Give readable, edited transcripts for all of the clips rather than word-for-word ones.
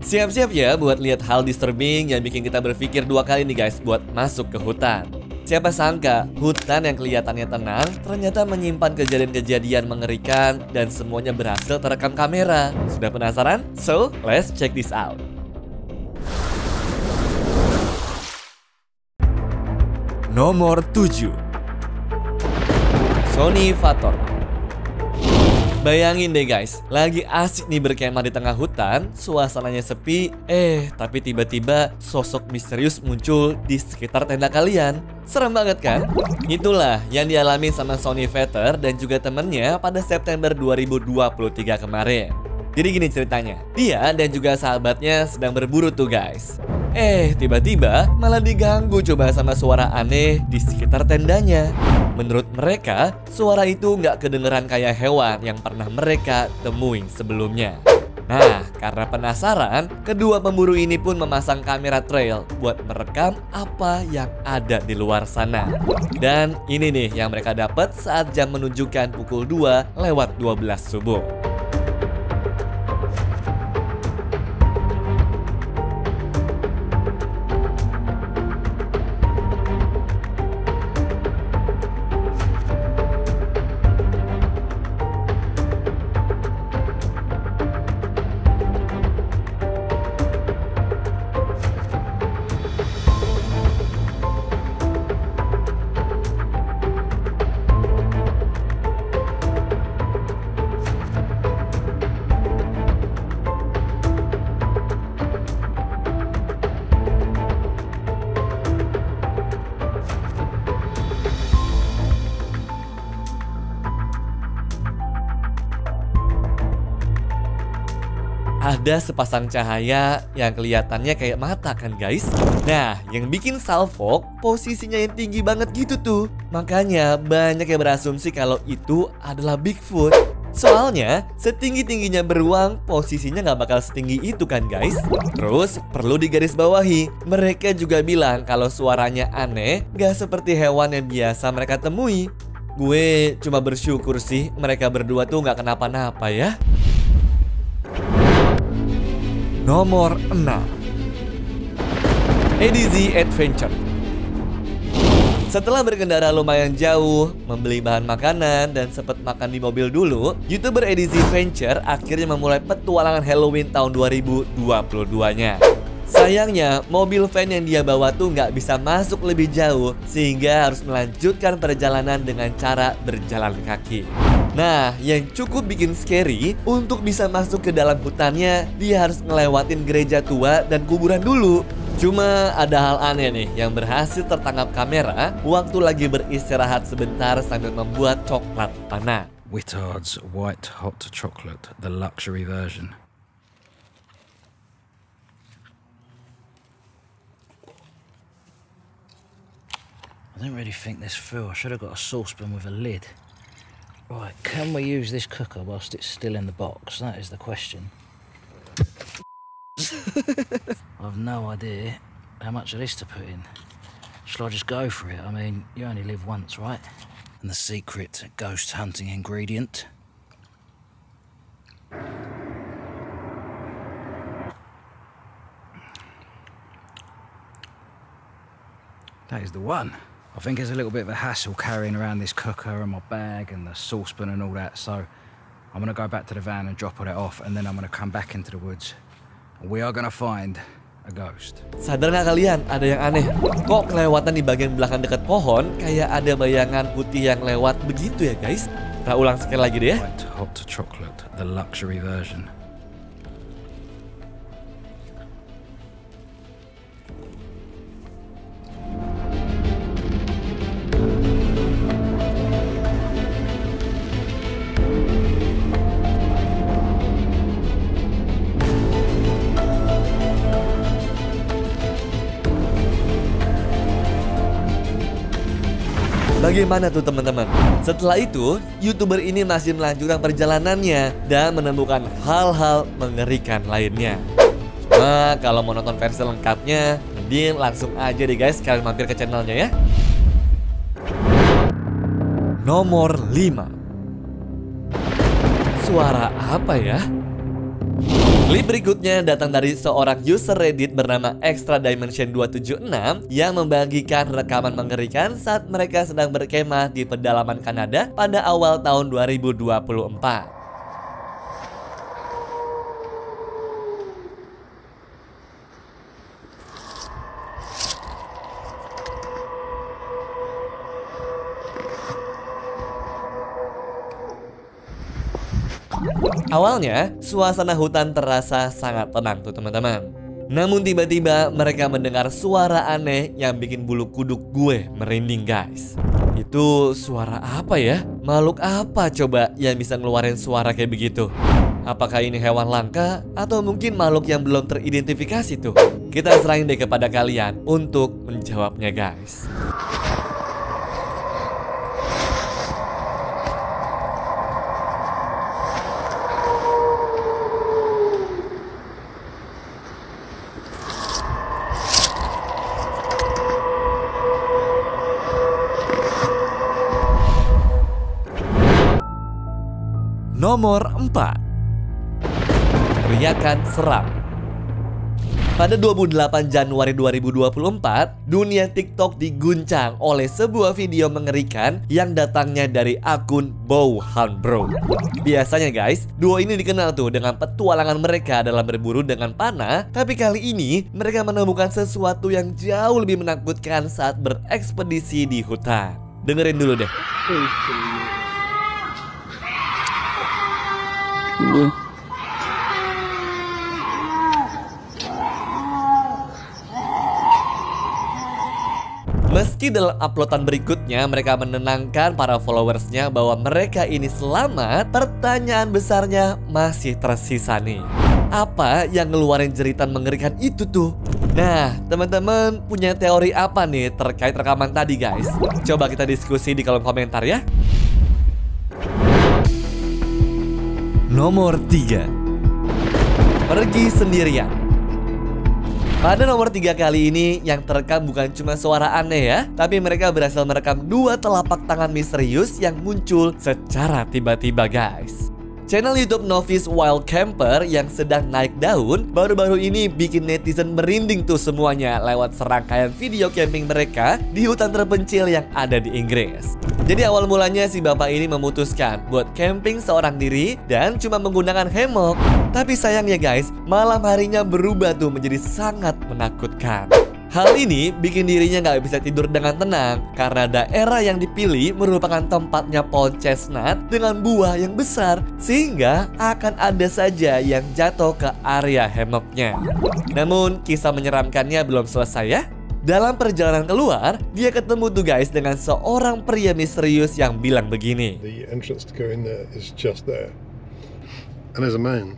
Siap-siap ya buat lihat hal disturbing yang bikin kita berpikir dua kali nih guys buat masuk ke hutan. Siapa sangka hutan yang kelihatannya tenang ternyata menyimpan kejadian-kejadian mengerikan dan semuanya berhasil terekam kamera. Sudah penasaran? So, let's check this out. Nomor 7, Sony Vator. Bayangin deh guys, lagi asik nih berkemah di tengah hutan, suasananya sepi, tapi tiba-tiba sosok misterius muncul di sekitar tenda kalian. Serem banget kan? Itulah yang dialami sama Sony Vator dan juga temennya pada September 2023 kemarin. Jadi gini ceritanya, dia dan juga sahabatnya sedang berburu tuh guys. Tiba-tiba malah diganggu coba sama suara aneh di sekitar tendanya. Menurut mereka, suara itu nggak kedengeran kayak hewan yang pernah mereka temuin sebelumnya. Nah, karena penasaran, kedua pemburu ini pun memasang kamera trail buat merekam apa yang ada di luar sana. Dan ini nih yang mereka dapat saat jam menunjukkan pukul 2:12 subuh. Ada sepasang cahaya yang kelihatannya kayak mata kan guys. Nah, yang bikin salfok posisinya yang tinggi banget gitu tuh. Makanya banyak yang berasumsi kalau itu adalah Bigfoot. Soalnya setinggi-tingginya beruang posisinya nggak bakal setinggi itu kan guys. Terus perlu digarisbawahi, mereka juga bilang kalau suaranya aneh, gak seperti hewan yang biasa mereka temui. Gue cuma bersyukur sih mereka berdua tuh nggak kenapa-napa ya. Nomor 6, EDZ Adventure. Setelah berkendara lumayan jauh, membeli bahan makanan, dan sempat makan di mobil dulu, YouTuber EDZ Adventure akhirnya memulai petualangan Halloween tahun 2022-nya. Sayangnya, mobil van yang dia bawa tuh nggak bisa masuk lebih jauh, sehingga harus melanjutkan perjalanan dengan cara berjalan kaki. Nah, yang cukup bikin scary, untuk bisa masuk ke dalam hutannya, dia harus ngelewatin gereja tua dan kuburan dulu. Cuma ada hal aneh nih yang berhasil tertangkap kamera waktu lagi beristirahat sebentar sambil membuat coklat panas. Whittard's White Hot Chocolate, the luxury version. I don't really think this through. I should have got a saucepan with a lid. Right, can we use this cooker whilst it's still in the box? That is the question. I've no idea how much of this to put in. Shall I just go for it? I mean, you only live once, right? And the secret ghost hunting ingredient. That is the one. I think it's a little bit of a hassle carrying around this cooker and my bag and the saucepan and all that, so I'm going to go back to the van and drop all that off, and then I'm going to come back into the woods. We are going to find a ghost. Sadar nggak kalian ada yang aneh? Kok kelewatan di bagian belakang dekat pohon kayak ada bayangan putih yang lewat begitu ya guys? Kita ulang sekali lagi deh ya. White Hot Chocolate, the luxury version. Bagaimana tuh teman-teman? Setelah itu, YouTuber ini masih melanjutkan perjalanannya dan menemukan hal-hal mengerikan lainnya. Nah, kalau mau nonton versi lengkapnya, mending langsung aja deh guys, kalian mampir ke channelnya ya. Nomor 5. Suara apa ya? Klip berikutnya datang dari seorang user Reddit bernama Extra Dimension 276 yang membagikan rekaman mengerikan saat mereka sedang berkemah di pedalaman Kanada pada awal tahun 2024. Awalnya, suasana hutan terasa sangat tenang tuh teman-teman. Namun tiba-tiba mereka mendengar suara aneh yang bikin bulu kuduk gue merinding guys. Itu suara apa ya? Makhluk apa coba yang bisa ngeluarin suara kayak begitu? Apakah ini hewan langka atau mungkin makhluk yang belum teridentifikasi tuh? Kita serahin deh kepada kalian untuk menjawabnya guys. Nomor 4. Teriakan seram. Pada 28 Januari 2024, dunia TikTok diguncang oleh sebuah video mengerikan yang datangnya dari akun Bowhunbro. Biasanya guys, duo ini dikenal tuh dengan petualangan mereka dalam berburu dengan panah, tapi kali ini mereka menemukan sesuatu yang jauh lebih menakutkan saat berekspedisi di hutan. Dengerin dulu deh. Meski dalam uploadan berikutnya mereka menenangkan para followersnya bahwa mereka ini selamat, pertanyaan besarnya masih tersisa nih. Apa yang ngeluarin jeritan mengerikan itu tuh? Nah, teman-teman punya teori apa nih terkait rekaman tadi guys? Coba kita diskusi di kolom komentar ya. Nomor 3. Pergi sendirian. Pada nomor 3 kali ini yang terekam bukan cuma suara aneh ya, tapi mereka berhasil merekam 2 telapak tangan misterius yang muncul secara tiba-tiba guys. Channel YouTube Novice Wild Camper yang sedang naik daun baru-baru ini bikin netizen merinding tuh semuanya lewat serangkaian video camping mereka di hutan terpencil yang ada di Inggris. Jadi awal mulanya si bapak ini memutuskan buat camping seorang diri dan cuma menggunakan hammock. Tapi sayangnya guys, malam harinya berubah tuh menjadi sangat menakutkan. Hal ini bikin dirinya nggak bisa tidur dengan tenang karena daerah yang dipilih merupakan tempatnya pohon chestnut dengan buah yang besar, sehingga akan ada saja yang jatuh ke area hammocknya. Namun kisah menyeramkannya belum selesai ya. Dalam perjalanan keluar, dia ketemu tuh guys dengan seorang pria misterius yang bilang begini. The entrance to go in there is just there. And there's a man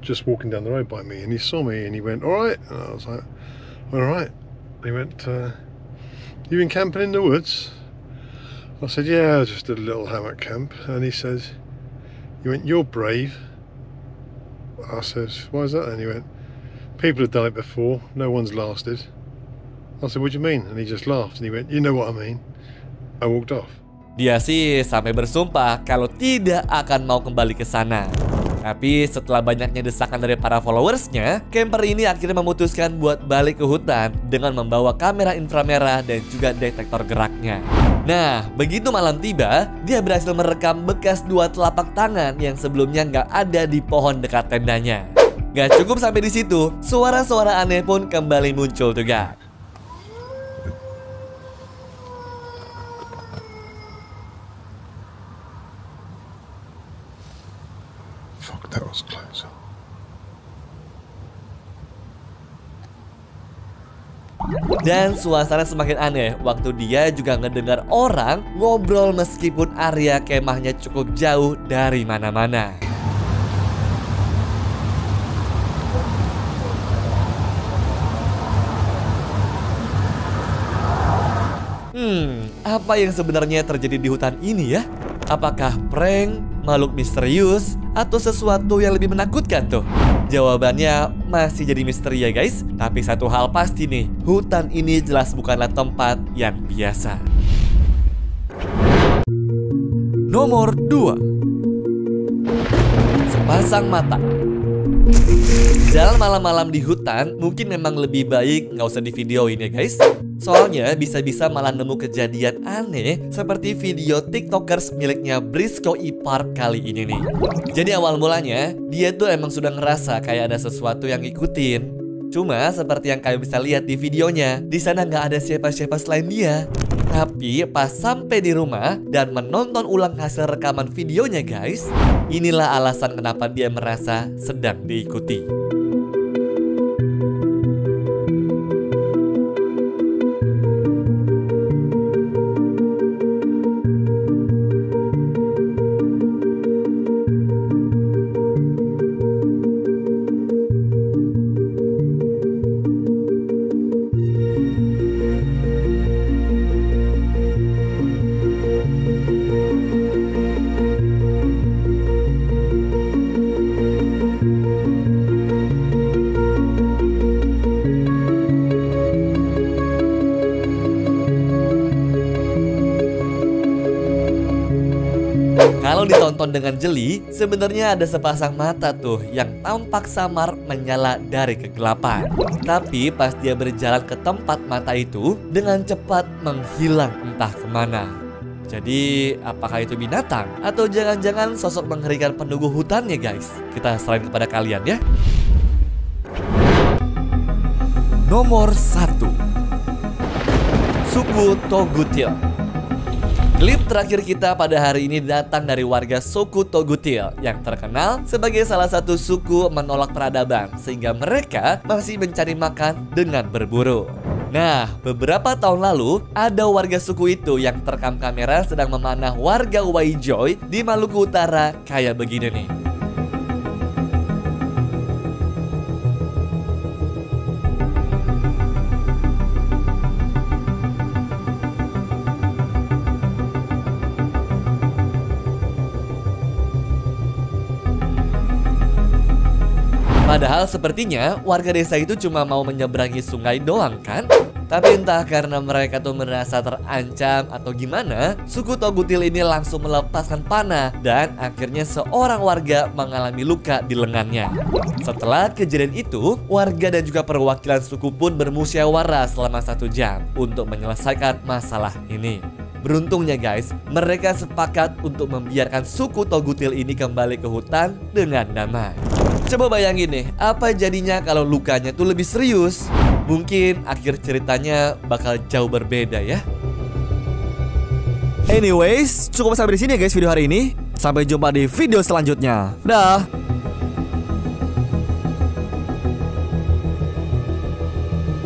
just walking down the road by me and he saw me and he went, "All right." And I was like, "All right." He went, "You been camping in the woods?" I said, "Yeah, just a little hammock camp." And he says, he went, "You're brave." I said, "Why is that?" And he went, "People have done it before, no one's lasted." I said, "What do you mean?" And he just laughed and he went, "You know what I mean." I walked off. Dia sih sampai bersumpah kalau tidak akan mau kembali ke sana. Tapi setelah banyaknya desakan dari para followersnya, camper ini akhirnya memutuskan buat balik ke hutan dengan membawa kamera inframerah dan juga detektor geraknya. Nah, begitu malam tiba, dia berhasil merekam bekas 2 telapak tangan yang sebelumnya nggak ada di pohon dekat tendanya. Gak cukup sampai di situ, suara-suara aneh pun kembali muncul tuh guys. Fuck, that was close. Dan suasana semakin aneh waktu dia juga ngedengar orang ngobrol meskipun area kemahnya cukup jauh dari mana-mana. Apa yang sebenarnya terjadi di hutan ini ya? Apakah prank, makhluk misterius, atau sesuatu yang lebih menakutkan tuh? Jawabannya masih jadi misteri ya guys. Tapi satu hal pasti nih, hutan ini jelas bukanlah tempat yang biasa. Nomor 2. Sepasang mata. Jalan malam-malam di hutan mungkin memang lebih baik nggak usah di videoin ya guys. Soalnya bisa-bisa malah nemu kejadian aneh seperti video tiktokers miliknya Brisco Ipar kali ini nih. Jadi awal mulanya dia tuh emang sudah ngerasa kayak ada sesuatu yang ngikutin. Cuma seperti yang kalian bisa lihat di videonya, di sana nggak ada siapa-siapa selain dia. Tapi pas sampai di rumah dan menonton ulang hasil rekaman videonya guys, inilah alasan kenapa dia merasa sedang diikuti. Kalau ditonton dengan jeli, sebenarnya ada sepasang mata tuh yang tampak samar menyala dari kegelapan. Tapi pas dia berjalan ke tempat mata itu, dengan cepat menghilang entah kemana. Jadi apakah itu binatang? Atau jangan-jangan sosok mengerikan penunggu hutannya guys? Kita serahin kepada kalian ya. Nomor 1, suku Togutil. Klip terakhir kita pada hari ini datang dari warga suku Togutil yang terkenal sebagai salah satu suku menolak peradaban, sehingga mereka masih mencari makan dengan berburu. Nah, beberapa tahun lalu ada warga suku itu yang terekam kamera sedang memanah warga Waijoy di Maluku Utara kayak begini nih. Padahal sepertinya warga desa itu cuma mau menyeberangi sungai doang kan? Tapi entah karena mereka tuh merasa terancam atau gimana, suku Togutil ini langsung melepaskan panah dan akhirnya seorang warga mengalami luka di lengannya. Setelah kejadian itu, warga dan juga perwakilan suku pun bermusyawarah selama 1 jam untuk menyelesaikan masalah ini. Beruntungnya guys, mereka sepakat untuk membiarkan suku Togutil ini kembali ke hutan dengan damai. Coba bayangin nih, apa jadinya kalau lukanya tuh lebih serius? Mungkin akhir ceritanya bakal jauh berbeda ya. Anyways, cukup sampai di sini ya guys video hari ini. Sampai jumpa di video selanjutnya. Dah.